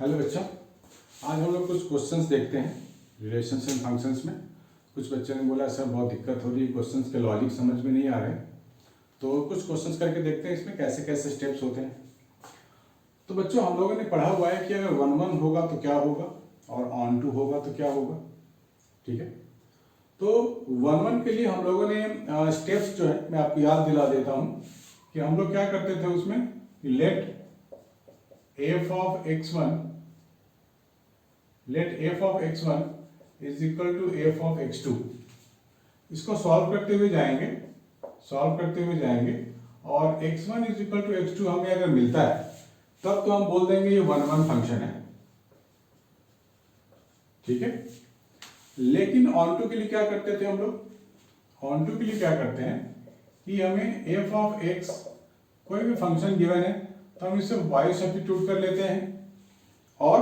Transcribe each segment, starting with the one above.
Hello बच्चों, आज हम लोग कुछ क्वेश्चंस देखते हैं रिलेशंस एंड फंक्शंस में। कुछ बच्चों ने बोला सर बहुत दिक्कत हो रही है, क्वेश्चंस के लॉजिक समझ में नहीं आ रहे, तो कुछ क्वेश्चंस करके देखते हैं इसमें कैसे कैसे स्टेप्स होते हैं। तो बच्चों, हम लोगों ने पढ़ा हुआ है कि अगर 1 1 होगा तो क्या होगा और ऑन टू होगा तो क्या होगा। ठीक है, तो 1 1 के लिए हम लोगों ने स्टेप्स जो है मैं आपको याद दिला देता हूँ कि हम लोग क्या करते थे उसमें, late f of x1 is equal to f of x2। इसको सॉल्व करते हुए जाएंगे और x1 is equal to x2 हमें अगर मिलता है तब तो हम बोल देंगे ये 1 1 फंक्शन है। ठीक है, लेकिन ऑन टू के लिए क्या करते थे हम लोग, ऑन टू के लिए क्या करते हैं कि हमें f of x कोई भी फंक्शन गिवन है तो हम इसे y सब्स्टिट्यूट कर लेते हैं और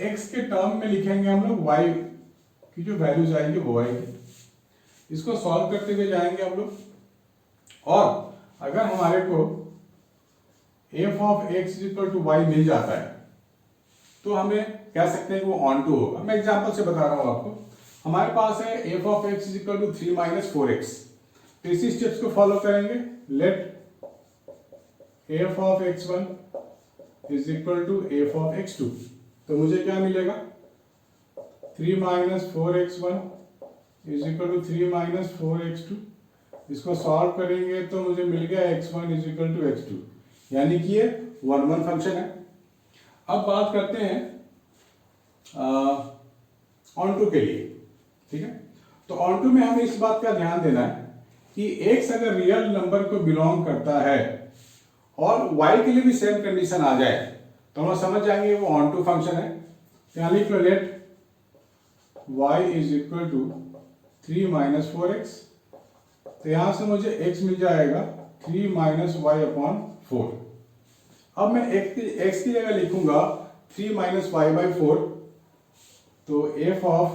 x के टर्म में लिखेंगे हम लोग y की जो वैल्यूज आएंगी वो आएगी। इसको सॉल्व करते हुए जाएंगे हम लोग, और अगर हमारे को f of x equal to y मिल जाता है तो हमें कह सकते हैं कि वो ऑन टू होगा। मैं एग्जांपल से बता रहा हूँ आपको। हमारे पास है f of x equal to 3 - 4x, तो इसी स्टेप्स को फॉलो करेंगे। Let f of x1 is equal to f of x2, तो मुझे क्या मिलेगा, 3 - 4x1 is equal to 3 - 4x2। इसको सॉल्व करेंगे तो मुझे मिल गया x1 is equal to x2, यानी कि ये 1 1 फंक्शन है। अब बात करते हैं ऑन टू के लिए। ठीक है, तो ऑन टू में हमें इस बात का ध्यान देना है कि x अगर रियल नंबर को बिलोंग करता है और y के लिए भी सेम कंडीशन आ जाए तो हम समझ जाएंगे वो ऑन टू फंक्शन है। यहाँ लिख लो let y is equal to 3 - 4x, तो यहां से मुझे x मिल जाएगा 3 - y/4। अब मैं x की जगह लिखूंगा 3 - y/4, तो f ऑफ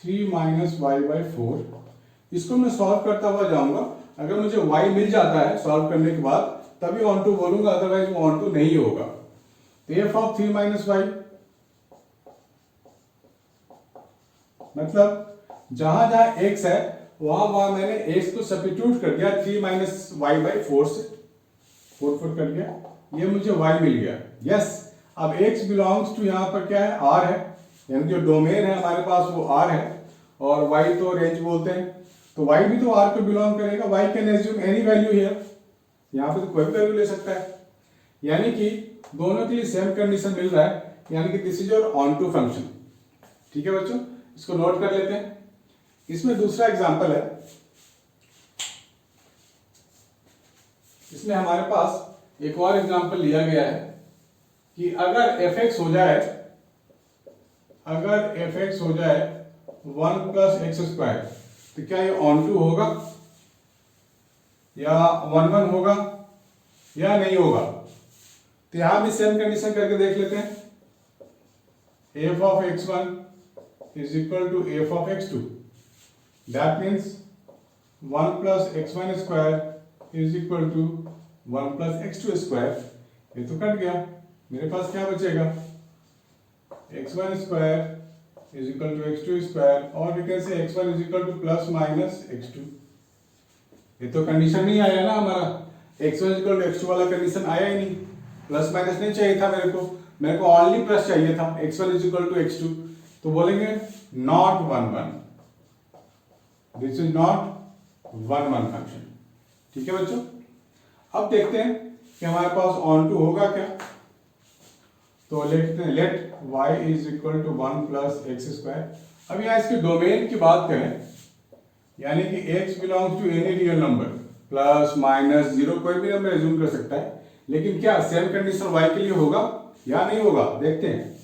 3 - y/4, इसको मैं सॉल्व करता हुआ जाऊंगा। अगर मुझे y मिल जाता है सॉल्व करने के बाद तभी ऑन टू बोलूंगा, अदरवाइज वो ऑन टू नहीं होगा। तो f ऑफ 3 - y, मतलब जहां जहां x है वहां मैंने x को सब्स्टिट्यूट कर दिया 3 - y/4 से, 4 कर दिया, ये मुझे y मिल गया। यस, अब x बिलोंग्स टू यहाँ पर क्या है, r है, यानी जो डोमेन है हमारे पास वो r है और y तो रेंज बोलते हैं, तो y भी तो r को बिलोंग करेगा। y can assume any value here, यहाँ पे तो कोई भी वैल्यू ले सकता है, यानी कि दोनों के लिए सेम कंडीशन मिल रहा है, यानी कि this is your onto function. ठीक है बच्चों, इसको नोट कर लेते हैं। इसमें दूसरा एग्जांपल है, इसमें हमारे पास एक और एग्जांपल लिया गया है कि अगर fx हो जाए 1 + x², तो क्या ये ऑन टू होगा या 1 1 होगा या नहीं होगा। तो यहां भी सेम कंडीशन करके देख लेते हैं। f of x1 is equal to f of x2, that means 1 + x1² is equal to 1 + x2²। ये तो कट गया, मेरे पास क्या बचेगा, x1² is equal to x2², और we can say x1 is equal to ± x2। ये तो कंडीशन नहीं आया ना हमारा, x1 = x2 वाला कंडीशन आया ही नहीं, प्लस माइनस नहीं चाहिए था मेरे को ओनली प्लस चाहिए था, x1 = x2, तो बोलेंगे not 1 1, this is not 1 1 function. ठीक है बच्चों, अब देखते हैं कि हमारे पास ऑन टू होगा क्या। तो लिखते हैं let y is equal to 1 + x²। अब यहाँ इसके डोमेन की बात करें, यानी कि x belongs to any real number, plus minus zero, कोई भी नंबर एज्यूम कर सकता है, लेकिन क्या सेम कंडीशन y के लिए होगा या नहीं होगा, देखते हैं।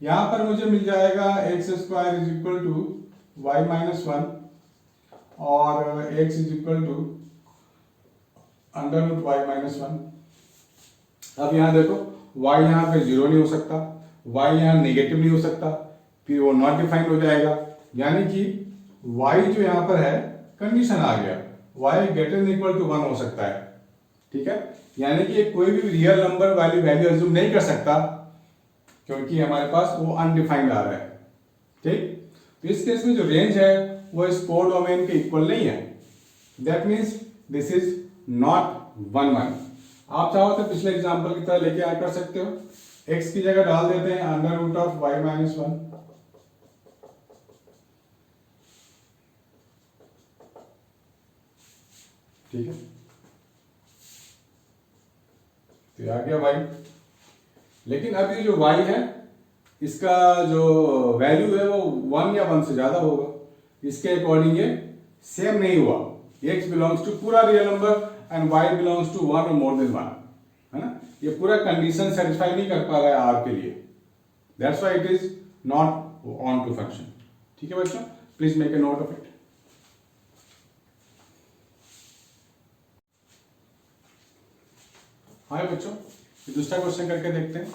यहां पर मुझे मिल जाएगा x² is equal to y - 1 और x is equal to √y - 1। अब यहां देखो y यहाँ पे जीरो नहीं हो सकता, y यहाँ नेगेटिव नहीं हो सकता, फिर वो नॉट डिफाइंड हो जाएगा, यानी कि y जो यहाँ पर है कंडीशन आ गया, y > 1 हो सकता है। ठीक है, यानी कि कोई भी रियल नंबर वाली वैल्यू एज्यूम नहीं कर सकता क्योंकि हमारे पास वो अनडिफाइंड आ रहा है। ठीक, तो इस केस में जो रेंज है वो इस 4 डोमेन के इक्वल नहीं है। That means this is not 1 1। आप चाहो तो पिछले एग्जांपल की तरह लेके आ कर सकते हो। x की जगह डाल देते हैं under root of y minus 1। ठीक है, तो ये आ गया y। लेकिन अब ये जो y है इसका जो वैल्यू है वो 1 या 1 से ज्यादा होगा। इसके अकॉर्डिंग ये सेम नहीं हुआ। x बिलोंग्स टू पूरा real number and y belongs to 1 और मोर देन 1, है ना। ये पूरा कंडीशन सेटिस्फाई नहीं कर पा रहा है r के लिए। That's why it is not onto function. ठीक है बच्चों, please make a note of it. Hi बच्चों, दूसरा क्वेश्चन करके देखते हैं।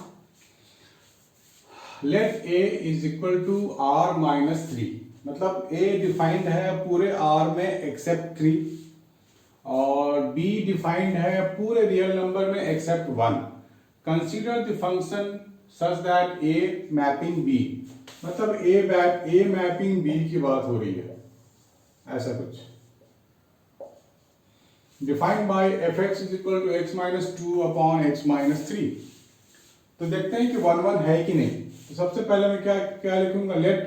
Let a is equal to r minus 3, मतलब a डिफाइंड है पूरे r में एक्सेप्ट 3 और b डिफाइंड है पूरे रियल नंबर में except 1। Consider the function such that a mapping b, मतलब a मैपिंग b की बात हो रही है, ऐसा कुछ। Defined by fx is equal to x minus 2 upon x minus 3। तो देखते हैं कि 1 1 है कि नहीं। तो सबसे पहले मैं क्या लिखूंगा, let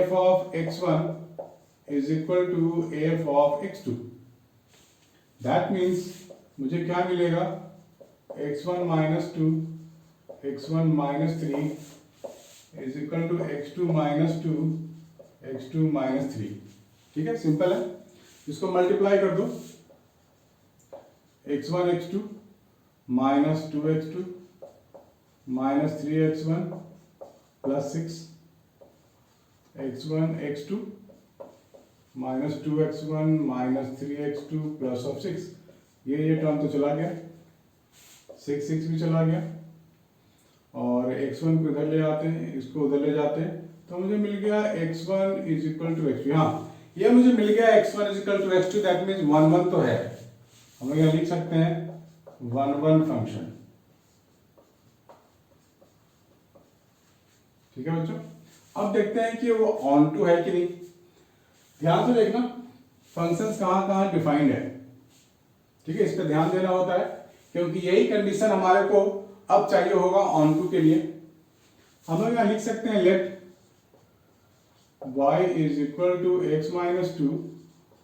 f of x1 is equal to f of x2। That means मुझे क्या मिलेगा, x1 minus 2 x1 minus 3 is equal to x2 minus 2 x2 minus 3। ठीक है, सिंपल है। इसको मल्टीप्लाई कर दो, x1 x2 minus 2x2 minus 3x1 plus 6 x1 x2 minus 2x1 minus 3x2 plus of 6। ये टर्म तो चला गया, 6 भी चला गया और x1 को इधर ले आते हैं, इसको उधर ले जाते हैं, तो मुझे मिल गया x1 is equal to x2। हाँ, ये मुझे मिल गया x1 is equal to x2। That means 1 1 तो है। हम यहाँ लिख सकते हैं 1 1 फंक्शन। ठीक है बच्चों, अब देखते हैं कि वो ऑन टू है कि नहीं। ध्यान से देखना, फंक्शंस कहाँ कहाँ डिफाइंड है। ठीक है, इस पर ध्यान देना होता है क्योंकि यही कंडीशन हमारे को अब चाहिए होगा ऑन टू के लिए। हम लोग यहाँ लिख सकते हैं let y is equal to x minus 2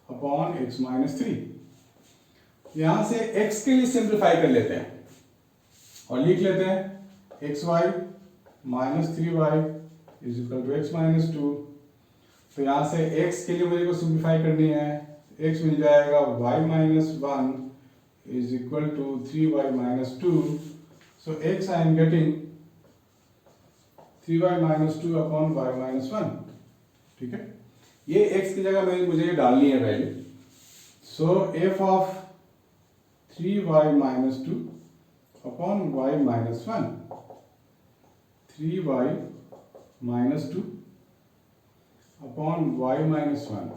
upon x minus 3। यहां से x के लिए सिंप्लीफाई कर लेते हैं और लिख लेते हैं xy minus 3y is equal to x minus 2। तो यहां से x के लिए मुझे को सिंप्लीफाई करनी है, x मिल जाएगा y minus 1 is equal to 3y minus 2। So x I am getting 3y minus 2 upon y minus 1। ठीक है, ये x की जगह में मुझे डालनी है value. So f of 3y minus 2 upon y minus 1, 3y minus 2 upon y minus 1।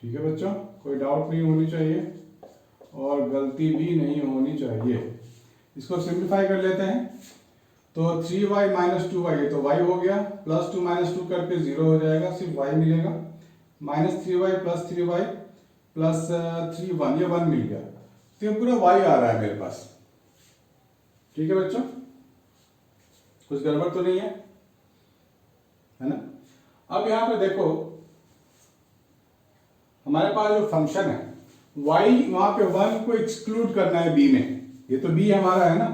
ठीक है बच्चों, कोई डाउट नहीं होनी चाहिए और गलती भी नहीं होनी चाहिए। इसको सिंप्लीफाई कर लेते हैं, तो 3y माइनस 2y, ये तो y हो गया, प्लस 2 माइनस 2 करके 0 हो जाएगा, सिर्फ y मिलेगा। Minus 3y plus 3y plus 3 1, ये 1 मिल गया, तो ये पूरा y आ रहा है मेरे पास। ठीक है बच्चों, कुछ गड़बड़ तो नहीं है ना। अब यहां पे देखो, हमारे पास जो फंक्शन है y, वहां पे 1 को एक्सक्लूड करना है b में। ये तो b हमारा है ना,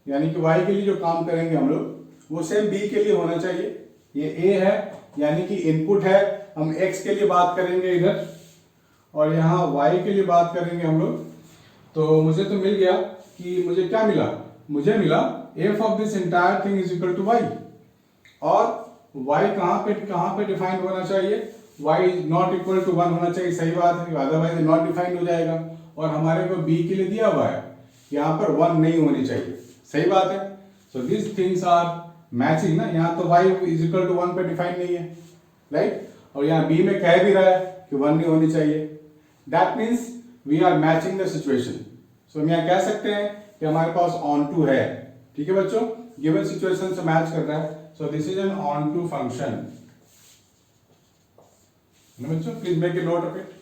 यानी कि y के लिए जो काम करेंगे हम लोग वो सेम b के लिए होना चाहिए। ये a है यानी कि इनपुट है, हम x के लिए बात करेंगे इधर और यहाँ y के लिए बात करेंगे हम लोग। तो मुझे तो मिल गया कि मुझे क्या मिला, मुझे मिला f of this entire thing is equal to y। और y कहाँ पे डिफाइंड होना चाहिए, y नॉट इक्वल टू 1 होना चाहिए। सही बात है, अदरवाइज नॉट डिफाइंड हो जाएगा। और हमारे को b के लिए दिया हुआ है, यहाँ पर 1 नहीं होनी चाहिए। सही बात है, so this things are matching ना। यहाँ तो y इज इक्वल टू 1 पे डिफाइंड नहीं है, राइट। और यहाँ b में कह भी रहा है कि 1 नहीं होनी चाहिए। That means we are matching the situation. So हम यहाँ कह सकते हैं कि हमारे पास ऑन टू है। ठीक है बच्चों, गिवन सिचुएशन से मैच कर रहा है, so this is an onto function. बच्चों please make a note of it.